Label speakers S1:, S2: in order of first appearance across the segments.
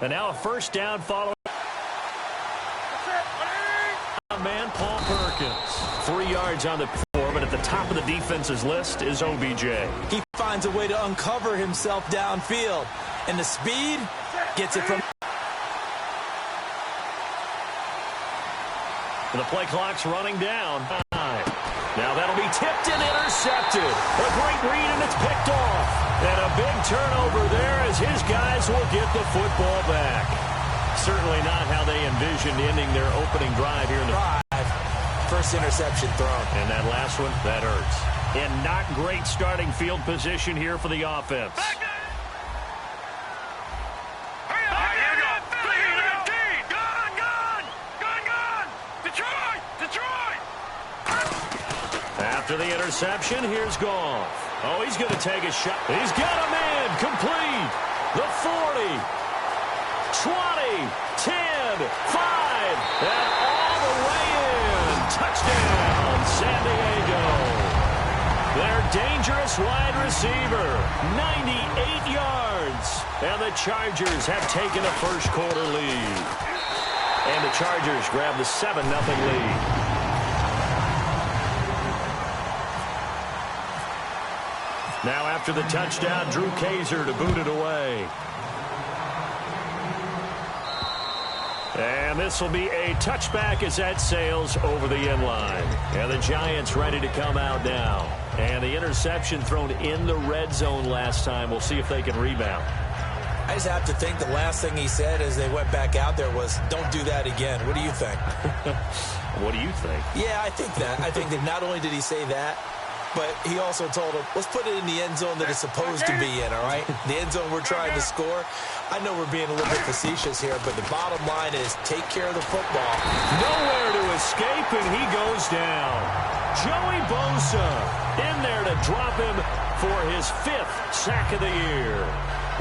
S1: And now a first down following. Man, Paul Perkins. 3 yards on the 4, but at the top of the defense's list is OBJ.
S2: He finds a way to uncover himself downfield. And the speed gets it from...
S1: The play clock's running down. Now that'll be tipped and intercepted. A great read, and it's picked off. And a big turnover there as his guys will get the football back. Certainly not how they envisioned ending their opening drive here in the
S2: first interception thrown.
S1: And that last one, that hurts. And not great starting field position here for the offense. After the interception, here's Goff. Oh, he's going to take a shot. He's got a man complete. The 40, 20, 10, 5, and all the way in. Touchdown, San Diego. Their dangerous wide receiver, 98 yards. And the Chargers have taken a first quarter lead. And the Chargers grab the 7-0 lead. Now after the touchdown, Drew Kaiser to boot it away. And this will be a touchback as that sails over the end line. And the Giants ready to come out now. And the interception thrown in the red zone last time. We'll see if they can rebound.
S2: I just have to think the last thing he said as they went back out there was, don't do that again. What do you think?
S1: What do you think?
S2: Yeah, I think that. I think that not only did he say that, but he also told him, let's put it in the end zone that it's supposed to be in, all right? The end zone we're trying to score. I know we're being a little bit facetious here, but the bottom line is take care of the football.
S1: Nowhere to escape, and he goes down. Joey Bosa in there to drop him for his 5th sack of the year.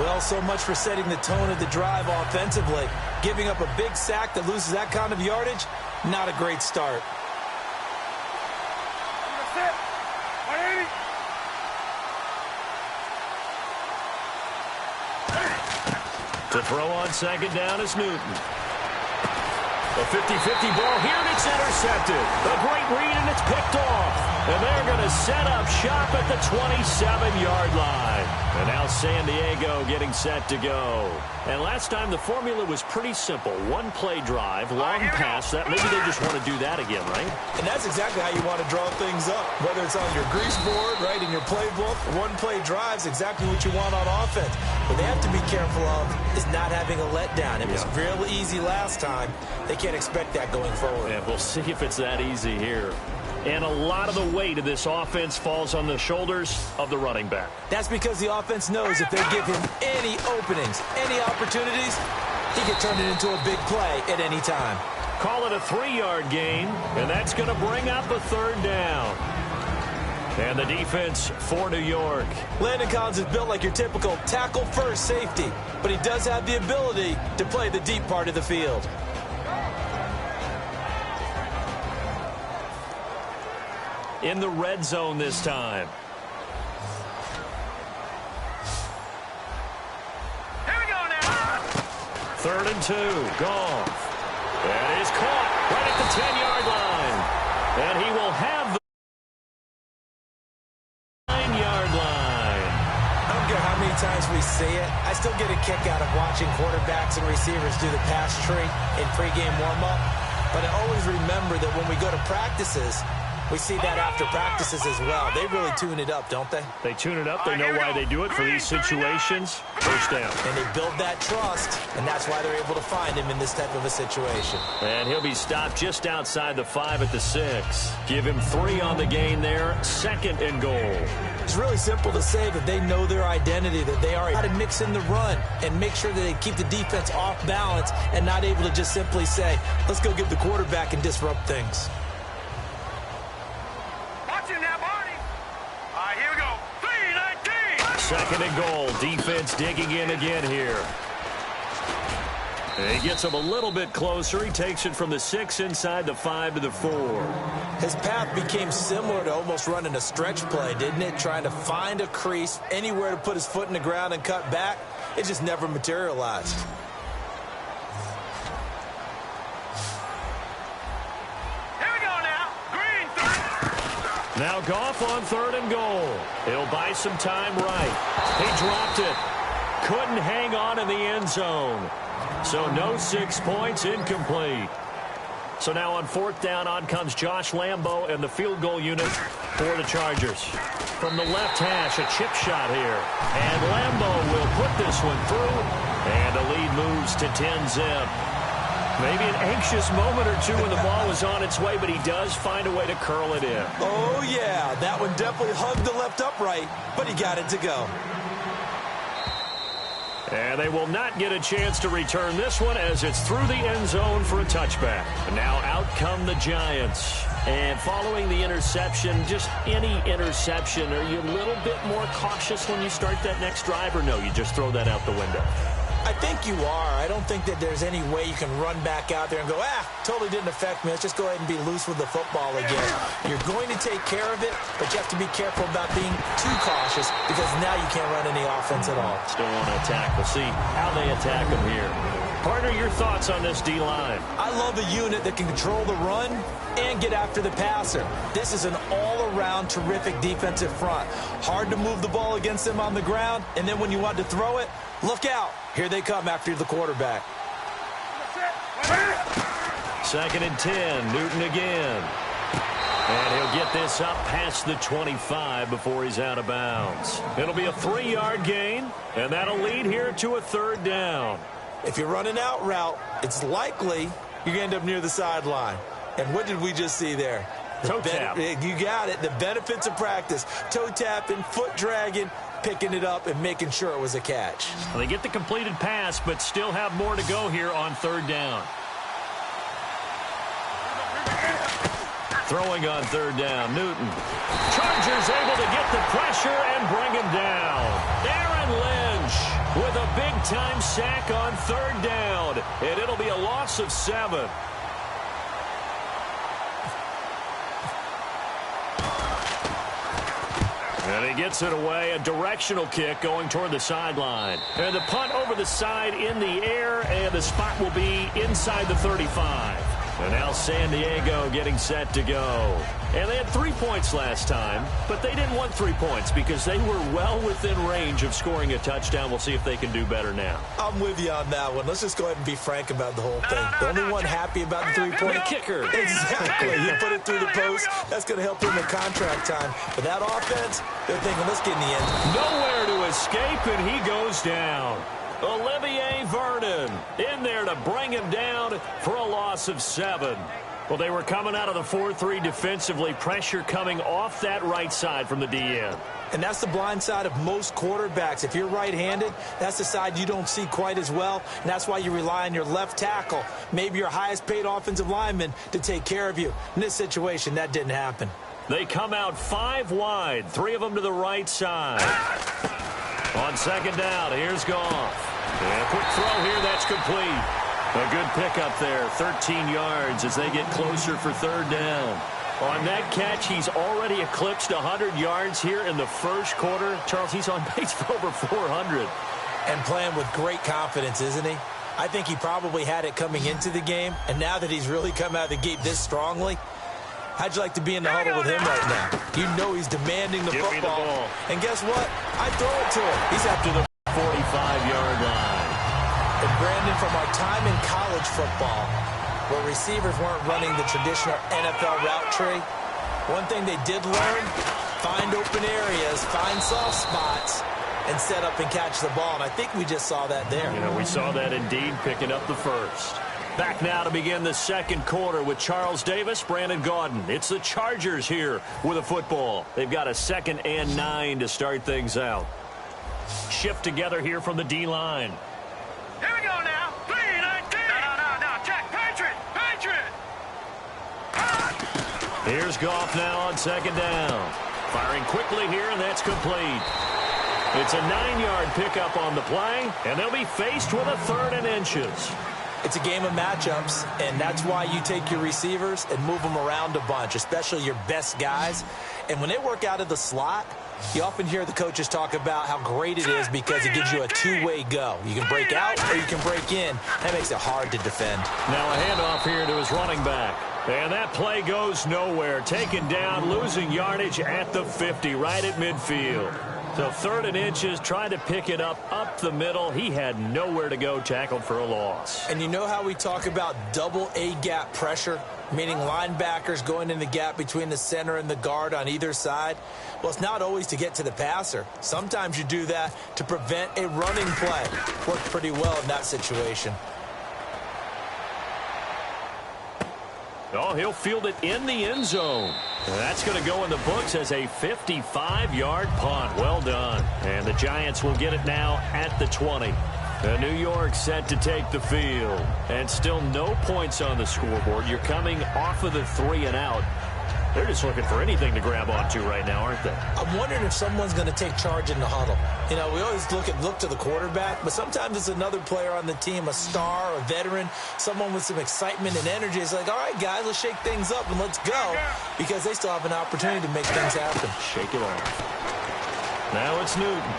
S2: Well, so much for setting the tone of the drive offensively. Giving up a big sack that loses that kind of yardage, not a great start.
S1: To throw on second down is Newton. A 50-50 ball here, and it's intercepted. A great read, and it's picked off. And they're going to set up shop at the 27-yard line. And now San Diego getting set to go. And last time the formula was pretty simple. One play drive, long pass. That maybe they just want to do that again, right?
S2: And that's exactly how you want to draw things up. Whether it's on your grease board, right, in your playbook, one play drive is exactly what you want on offense. What they have to be careful of is not having a letdown. It was real easy last time. They can't expect that going forward.
S1: Yeah, we'll see if it's that easy here. And a lot of the weight of this offense falls on the shoulders of the running back.
S2: That's because the offense knows if they give him any openings, any opportunities, he can turn it into a big play at any time.
S1: Call it a 3-yard gain, and that's going to bring up a 3rd down. And the defense for New York.
S2: Landon Collins is built like your typical tackle-first safety, but he does have the ability to play the deep part of the field.
S1: In the red zone this time.
S3: Here we go now.
S1: 3rd and 2. Goff. That is caught right at the 10-yard line. And he will have the 9-yard line.
S2: I don't care how many times we see it. I still get a kick out of watching quarterbacks and receivers do the pass tree in pregame warm-up. But I always remember that when we go to practices, we see that after practices as well. They really tune it up, don't they?
S1: They tune it up. They know why they do it for these situations. First down.
S2: And they build that trust, and that's why they're able to find him in this type of a situation.
S1: And he'll be stopped just outside the 5 at the 6. Give him 3 on the gain there. 2nd and goal.
S2: It's really simple to say that they know their identity, that they are how to mix in the run and make sure that they keep the defense off balance and not able to just simply say, let's go get the quarterback and disrupt things.
S3: Here we go. 3-19.
S1: 2nd and goal. Defense digging in again here. And he gets him a little bit closer. He takes it from the 6 inside the 5 to the 4.
S2: His path became similar to almost running a stretch play, didn't it? Trying to find a crease, anywhere to put his foot in the ground and cut back. It just never materialized.
S1: Now Goff on 3rd and goal. He'll buy some time right. He dropped it. Couldn't hang on in the end zone. So no 6 points, incomplete. So now on 4th down, on comes Josh Lambo and the field goal unit for the Chargers. From the left hash, a chip shot here. And Lambo will put this one through. And the lead moves to 10-zip. Maybe an anxious moment or two when the ball was on its way, but he does find a way to curl it in.
S2: Oh, yeah. That one definitely hugged the left upright, but he got it to go.
S1: And they will not get a chance to return this one as it's through the end zone for a touchback. And now out come the Giants. And following the interception, just any interception, are you a little bit more cautious when you start that next drive, or no, you just throw that out the window?
S2: I think you are. I don't think that there's any way you can run back out there and go, totally didn't affect me. Let's just go ahead and be loose with the football again. You're going to take care of it, but you have to be careful about being too cautious because now you can't run any offense at all.
S1: Still want to attack. We'll see how they attack them here. Partner, your thoughts on this D-line?
S2: I love a unit that can control the run and get after the passer. This is an all-around terrific defensive front. Hard to move the ball against them on the ground, and then when you want to throw it, look out. Here they come after the quarterback.
S1: 2nd and 10, Newton again. And he'll get this up past the 25 before he's out of bounds. It'll be a 3-yard gain, and that'll lead here to a 3rd down.
S2: If you're running out route, it's likely you're going to end up near the sideline. And what did we just see there?
S1: Toe tap.
S2: You got it. The benefits of practice. Toe tapping, foot dragging, picking it up, and making sure it was a catch.
S1: Well, they get the completed pass, but still have more to go here on 3rd down. Throwing on 3rd down, Newton. Chargers able to get the pressure and bring him down. Aaron Lynch with a big-time sack on 3rd down, and it'll be a loss of 7. And he gets it away, a directional kick going toward the sideline. And the punt over the side in the air, and the spot will be inside the 35. And now San Diego getting set to go. And they had 3 points last time, but they didn't want 3 points because they were well within range of scoring a touchdown. We'll see if they can do better now.
S2: I'm with you on that one. Let's just go ahead and be frank about the whole thing. The only one happy about the 3-point.
S1: The kicker.
S2: Exactly. He put it through the post. That's going to help him in contract time. But that offense, they're thinking, let's get in the end.
S1: Nowhere to escape, and he goes down. Olivier Vernon in there to bring him down for a loss of 7. Well, they were coming out of the 4-3 defensively. Pressure coming off that right side from the DN.
S2: And that's the blind side of most quarterbacks. If you're right-handed, that's the side you don't see quite as well. And that's why you rely on your left tackle, maybe your highest-paid offensive lineman, to take care of you. In this situation, that didn't happen.
S1: They come out 5 wide, 3 of them to the right side. On 2nd down, here's Goff. And a quick throw here, that's complete. A good pickup there, 13 yards as they get closer for 3rd down. On that catch, he's already eclipsed 100 yards here in the first quarter. Charles, he's on pace for over 400.
S2: And playing with great confidence, isn't he? I think he probably had it coming into the game, and now that he's really come out of the gate this strongly, how'd you like to be in the huddle with him right now? You know he's demanding the football.
S1: Me the ball.
S2: And guess what? I throw it to him. He's after the
S1: 45-yard line.
S2: And Brandon, from our time in college football, where receivers weren't running the traditional NFL route tree, one thing they did learn, find open areas, find soft spots, and set up and catch the ball. And I think we just saw that there.
S1: You know, we saw that indeed, picking up the first. Back now to begin the second quarter with Charles Davis, Brandon Gaudin. It's the Chargers here with a football. They've got a 2nd and 9 to start things out. Shift together here from the D-line.
S3: Here we go now. 3-19. No. Check. Patriot.
S1: Here's Goff now on 2nd down. Firing quickly here, and that's complete. It's a 9-yard pickup on the play, and they'll be faced with a 3rd and inches.
S2: It's a game of matchups, and that's why you take your receivers and move them around a bunch, especially your best guys. And when they work out of the slot, you often hear the coaches talk about how great it is because it gives you a two-way go. You can break out or you can break in. That makes it hard to defend.
S1: Now a handoff here to his running back. And that play goes nowhere. Taken down, losing yardage at the 50, right at midfield. So 3rd and inches, trying to pick it up the middle. He had nowhere to go, tackled for a loss.
S2: And you know how we talk about double A-gap pressure, meaning linebackers going in the gap between the center and the guard on either side? Well, it's not always to get to the passer. Sometimes you do that to prevent a running play. Worked pretty well in that situation.
S1: Oh, he'll field it in the end zone. That's going to go in the books as a 55-yard punt. Well done. And the Giants will get it now at the 20. New York set to take the field. And still no points on the scoreboard. You're coming off of the 3 and out. They're just looking for anything to grab onto right now, aren't they?
S2: I'm wondering if someone's going to take charge in the huddle. You know, we always look to the quarterback, but sometimes it's another player on the team, a star, a veteran, someone with some excitement and energy. It's like, all right, guys, let's shake things up and let's go, because they still have an opportunity to make things happen.
S1: Shake it off. Now it's Newton.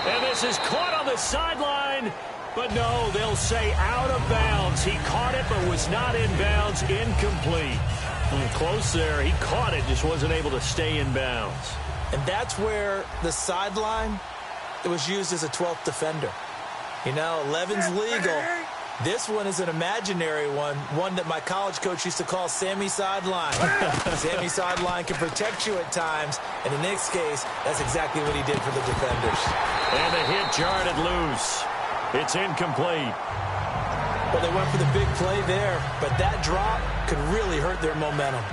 S1: And this is caught on the sideline. But no, they'll say out of bounds. He caught it but was not in bounds. Incomplete. Close there. He caught it, just wasn't able to stay in bounds.
S2: And that's where the sideline, it was used as a 12th defender. You know, 11's legal. This one is an imaginary one that my college coach used to call Sammy Sideline. Sammy Sideline can protect you at times, and in this case, that's exactly what he did for the defenders.
S1: And the hit jarred loose. It's incomplete.
S2: Well, they went for the big play there, but that drop could really hurt their momentum.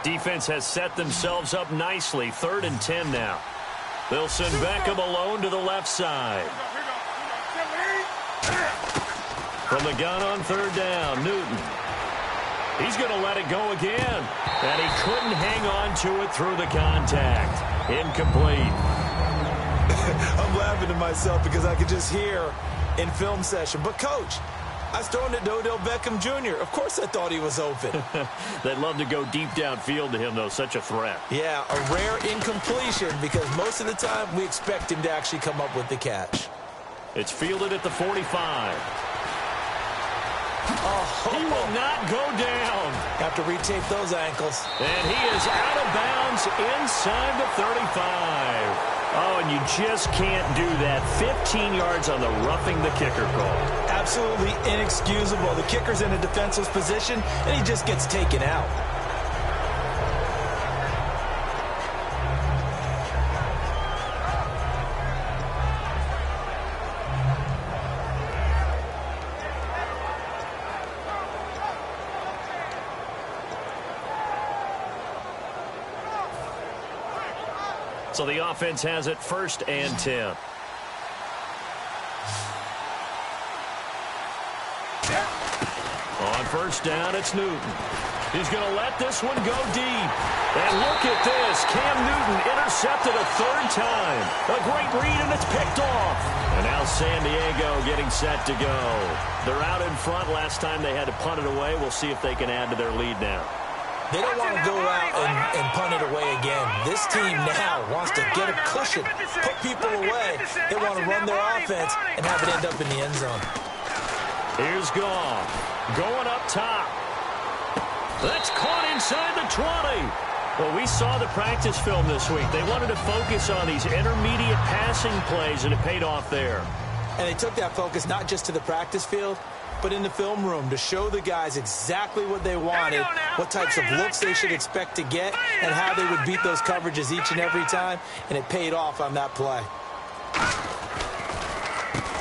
S1: Defense has set themselves up nicely. 3rd and 10 now. They'll send Beckham alone to the left side. From the gun on 3rd down, Newton. He's going to let it go again. And he couldn't hang on to it through the contact. Incomplete.
S2: I'm laughing to myself because I could just hear in film session. But, Coach, I was throwing to Odell Beckham Jr. Of course I thought he was open.
S1: They'd love to go deep downfield to him, though. Such a threat.
S2: Yeah, a rare incompletion because most of the time we expect him to actually come up with the catch.
S1: It's fielded at the 45.
S2: Oh,
S1: he will not go down.
S2: Have to retape those ankles.
S1: And he is out of bounds inside the 35. Oh, and you just can't do that. 15 yards on the roughing the kicker call.
S2: Absolutely inexcusable. The kicker's in a defenseless position, and he just gets taken out.
S1: So the offense has it 1st and 10. On 1st down, it's Newton. He's going to let this one go deep. And look at this. Cam Newton intercepted a 3rd time. A great read, and it's picked off. And now San Diego getting set to go. They're out in front. Last time they had to punt it away. We'll see if they can add to their lead now.
S2: They don't want to go out and punt it away again. This team now wants to get a cushion, put people away. They want to run their offense and have it end up in the end zone.
S1: Here's Goff going up top. That's caught inside the 20. Well, we saw the practice film this week. They wanted to focus on these intermediate passing plays, and it paid off there.
S2: And they took that focus not just to the practice field, but in the film room to show the guys exactly what they wanted, what types of looks they should expect to get, and how they would beat those coverages each and every time, and it paid off on that play.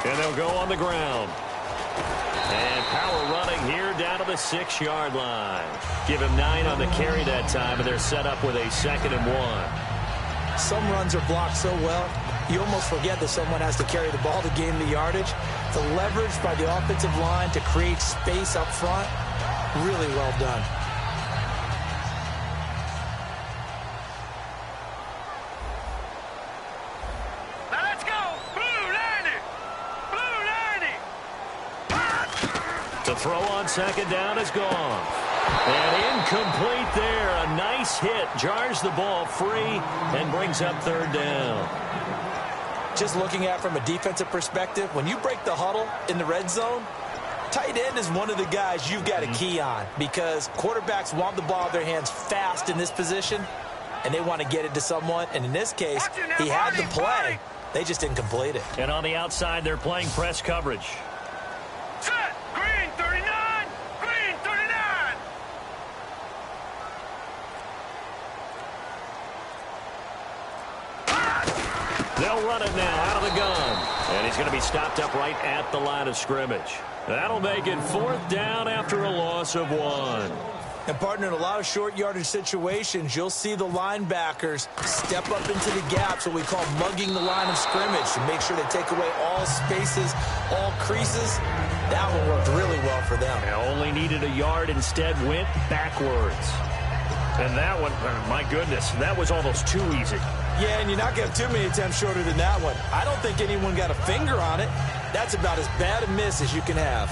S1: And they'll go on the ground. And power running here down to the 6-yard line. Give him 9 on the carry that time, and they're set up with a 2nd and 1.
S2: Some runs are blocked so well, you almost forget that someone has to carry the ball to gain the yardage. The leverage by the offensive line to create space up front, really well done.
S3: Now let's go. Blue 90. Blue 90.
S1: To throw on 2nd down is gone. And incomplete there. A nice base hit jars the ball free and brings up third down.
S2: Just looking at it from a defensive perspective, when you break the huddle in the red zone, tight end is one of the guys you've got to key on because quarterbacks want the ball in their hands fast in this position, and they want to get it to someone. And in this case, he had the play. They just didn't complete it.
S1: And on the outside, they're playing press coverage.
S3: Set. Green 39. Green 39.
S1: They'll run it now out of the gun. And he's going to be stopped up right at the line of scrimmage. That'll make it fourth down after a loss of 1.
S2: And, partner, in a lot of short yardage situations, you'll see the linebackers step up into the gaps, what we call mugging the line of scrimmage, to make sure they take away all spaces, all creases. That one worked really well for them.
S1: They only needed a yard, instead went backwards. And that one, my goodness, that was almost too easy.
S2: Yeah, and you're not going to have too many attempts shorter than that one. I don't think anyone got a finger on it. That's about as bad a miss as you can have.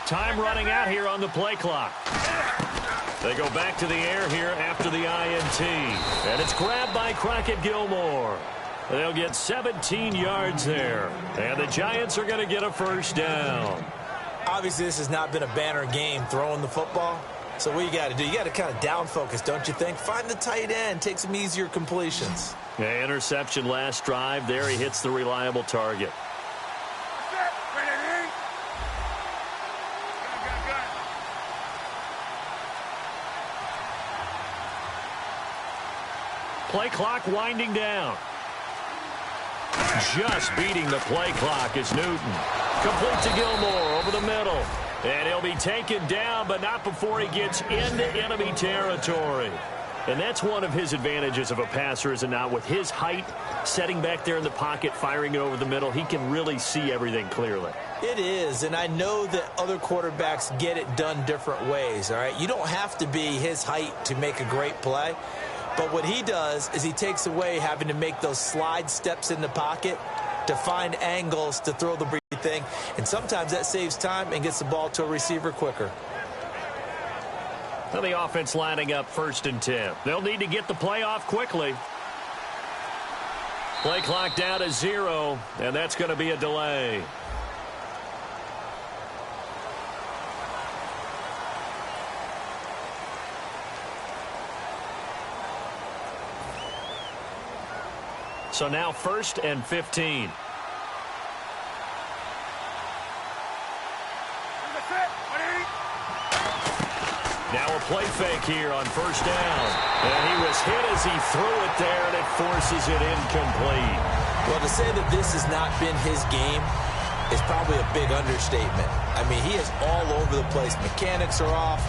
S1: Time running out here on the play clock. They go back to the air here after the INT. And it's grabbed by Crockett Gilmore. They'll get 17 yards there. And the Giants are going to get a first down.
S2: Obviously, this has not been a banner game throwing the football. So what you got to do, you got to kind of down focus, don't you think? Find the tight end, take some easier completions.
S1: Yeah, interception last drive. There he hits the reliable target. Play clock winding down. Just beating the play clock is Newton. Complete to Gilmore over the middle. And he'll be taken down, but not before he gets into enemy territory. And that's one of his advantages of a passer, is it not? With his height, setting back there in the pocket, firing it over the middle, he can really see everything clearly.
S2: It is, and I know that other quarterbacks get it done different ways, all right? You don't have to be his height to make a great play. But what he does is he takes away having to make those slide steps in the pocket to find angles to throw the thing. And sometimes that saves time and gets the ball to a receiver quicker.
S1: Now the offense lining up 1st and 10. They'll need to get the play off quickly. Play clock down to 0, and that's going to be a delay. So now 1st and 15. Now a play fake here on 1st down. And he was hit as he threw it there, and it forces it incomplete.
S2: Well, to say that this has not been his game is probably a big understatement. I mean, he is all over the place. Mechanics are off,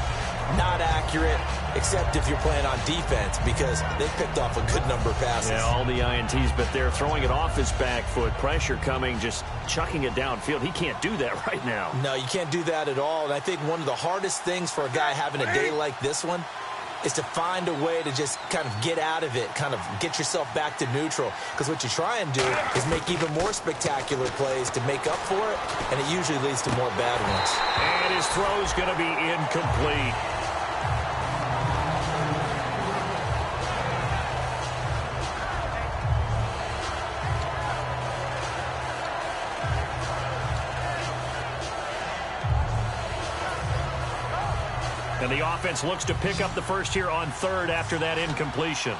S2: not accurate, except if you're playing on defense, because they picked off a good number of passes.
S1: Yeah, all the INTs, but they're throwing it off his back foot. Pressure coming, just chucking it downfield. He can't do that right now.
S2: No, you can't do that at all. And I think one of the hardest things for a guy having a day like this one is to find a way to just kind of get out of it, kind of get yourself back to neutral. Because what you try and do is make even more spectacular plays to make up for it, and it usually leads to more bad ones.
S1: And his throw's going to be incomplete. And the offense looks to pick up the first here on 3rd after that incompletion.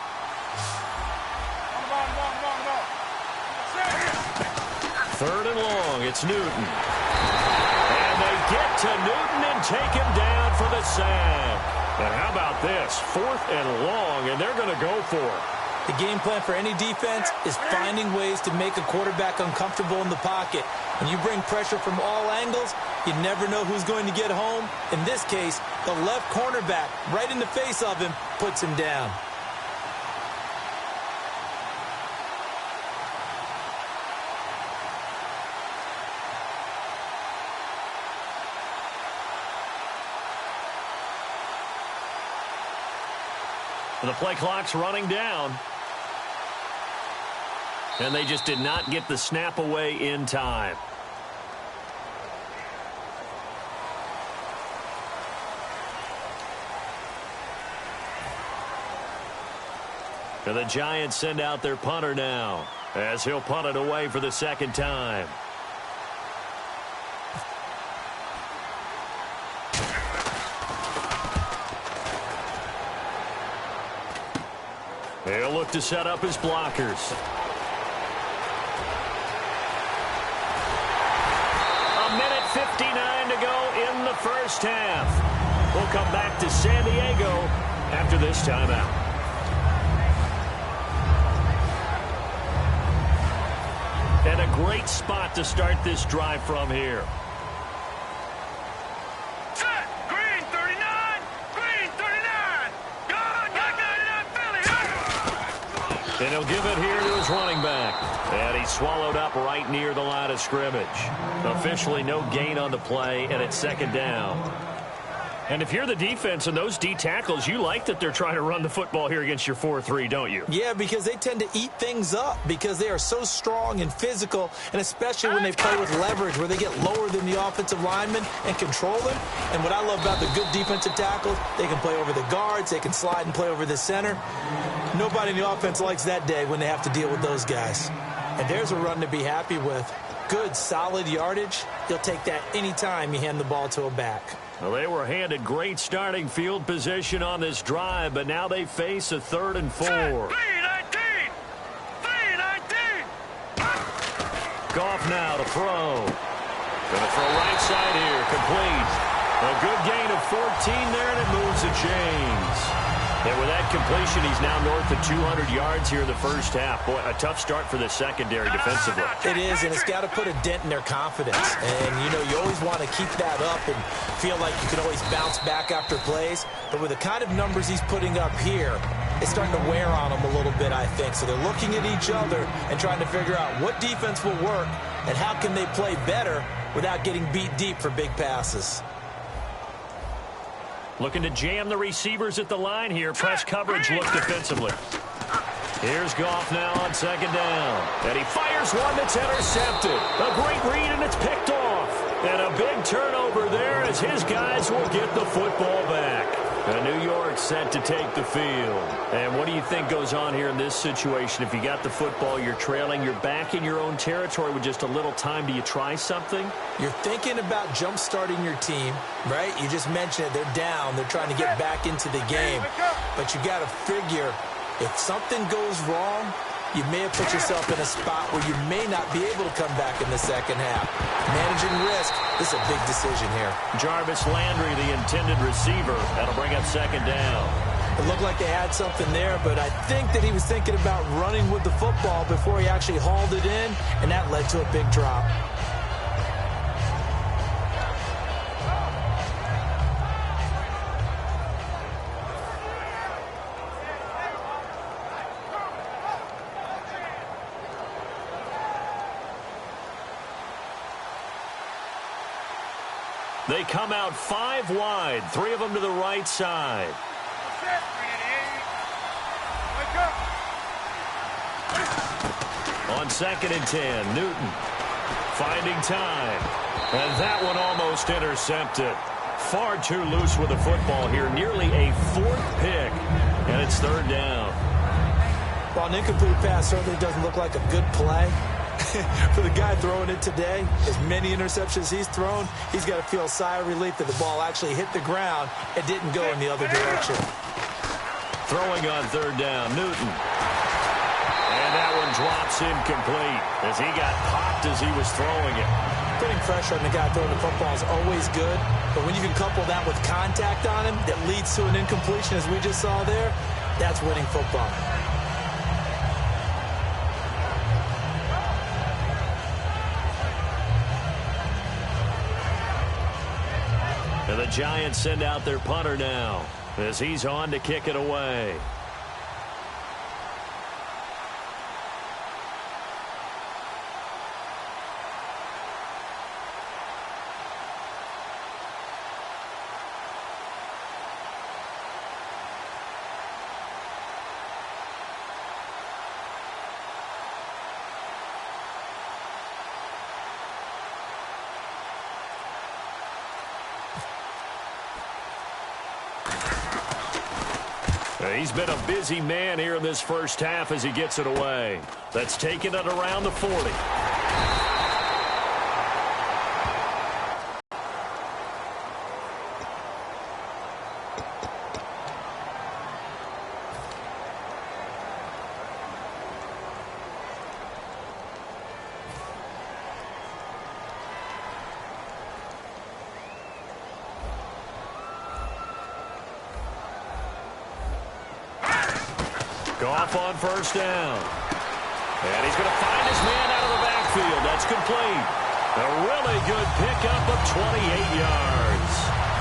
S1: 3rd and long, it's Newton. And they get to Newton and take him down for the sack. And how about this? 4th and long, and they're going to go for it.
S2: The game plan for any defense is finding ways to make a quarterback uncomfortable in the pocket. When you bring pressure from all angles, You never know who's going to get home. In this case, the left cornerback, right in the face of him, puts him down.
S1: The play clock's running down. And they just did not get the snap away in time. And the Giants send out their punter now, as he'll punt it away for the second time. He'll look to set up his blockers. A minute 59 to go in the first half. We'll come back to San Diego after this timeout. And a great spot to start this drive from here.
S3: Set. Green 39. Green 39. Good.
S1: And he'll give it here to his running back. And he's swallowed up right near the line of scrimmage. Officially no gain on the play, and it's second down. And if you're the defense and those D tackles, you like that they're trying to run the football here against your 4-3, don't you?
S2: Yeah, because they tend to eat things up because they are so strong and physical, and especially when they play with leverage where they get lower than the offensive linemen and control them. And what I love about the good defensive tackles, they can play over the guards, they can slide and play over the center. Nobody in the offense likes that day when they have to deal with those guys. And there's a run to be happy with. Good, solid yardage. You'll take that anytime you hand the ball to a back.
S1: Well, they were handed great starting field position on this drive, but now they face a 3rd and 4.
S3: 3-19. 3-19.
S1: Goff now to throw. Gonna throw right side here, complete. A good gain of 14 there, and it moves the chains. And with that completion, he's now north of 200 yards here in the first half. Boy, a tough start for the secondary defensively.
S2: It is, and it's got to put a dent in their confidence. And, you know, you always want to keep that up and feel like you can always bounce back after plays. But with the kind of numbers he's putting up here, it's starting to wear on them a little bit, I think. So they're looking at each other and trying to figure out what defense will work and how can they play better without getting beat deep for big passes.
S1: Looking to jam the receivers at the line here. Press coverage look defensively. Here's Goff now on second down. And he fires one that's intercepted. A great read, and it's picked off. And a big turnover there as his guys will get the football back. And New York set to take the field. And what do you think goes on here in this situation? If you got the football, you're trailing, you're back in your own territory with just a little time. Do you try something?
S2: You're thinking about jump-starting your team, right? You just mentioned it. They're down. They're trying to get back into the game. But you got to figure if something goes wrong, you may have put yourself in a spot where you may not be able to come back in the second half. Managing risk, this is a big decision here.
S1: Jarvis Landry, the intended receiver. That'll bring up second down.
S2: It looked like they had something there, but I think that he was thinking about running with the football before he actually hauled it in, and that led to a big drop.
S1: They come out 5 wide, 3 of them to the right side. On 2nd and 10, Newton finding time. And that one almost intercepted. Far too loose with the football here. Nearly a 4th pick. And it's 3rd down.
S2: While an incomplete pass certainly doesn't look like a good play, for the guy throwing it today, as many interceptions he's thrown, he's got to feel a sigh of relief that the ball actually hit the ground and didn't go in the other direction.
S1: Throwing on 3rd down, Newton. And that one drops incomplete as he got popped as he was throwing it.
S2: Putting pressure on the guy throwing the football is always good, but when you can couple that with contact on him that leads to an incompletion, as we just saw there, that's winning football.
S1: And the Giants send out their punter now as he's on to kick it away. He's been a busy man here in this first half as he gets it away. That's taking it around the 40. Goff on first down. And he's going to find his man out of the backfield. That's complete. A really good pickup of 28 yards.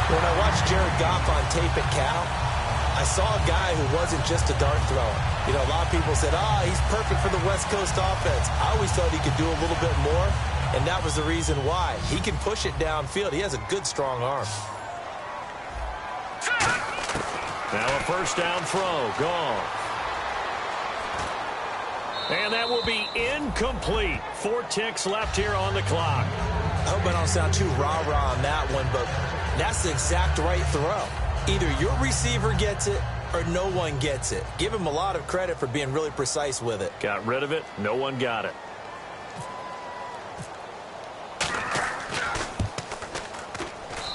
S2: When I watched Jared Goff on tape at Cal, I saw a guy who wasn't just a dart thrower. You know, a lot of people said, he's perfect for the West Coast offense. I always thought he could do a little bit more, and that was the reason why. He can push it downfield. He has a good, strong arm.
S1: Now a first down throw. Gone. And that will be incomplete. 4 ticks left here on the clock.
S2: I hope I don't sound too rah-rah on that one, but that's the exact right throw. Either your receiver gets it or no one gets it. Give him a lot of credit for being really precise with it.
S1: Got rid of it. No one got it.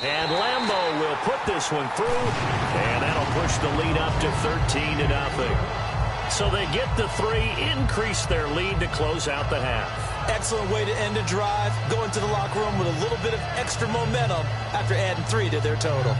S1: And Lambeau will put this one through, and that'll push the lead up to 13-0. So they get the 3, increase their lead to close out the half.
S2: Excellent way to end a drive. Go into the locker room with a little bit of extra momentum after adding 3 to their total.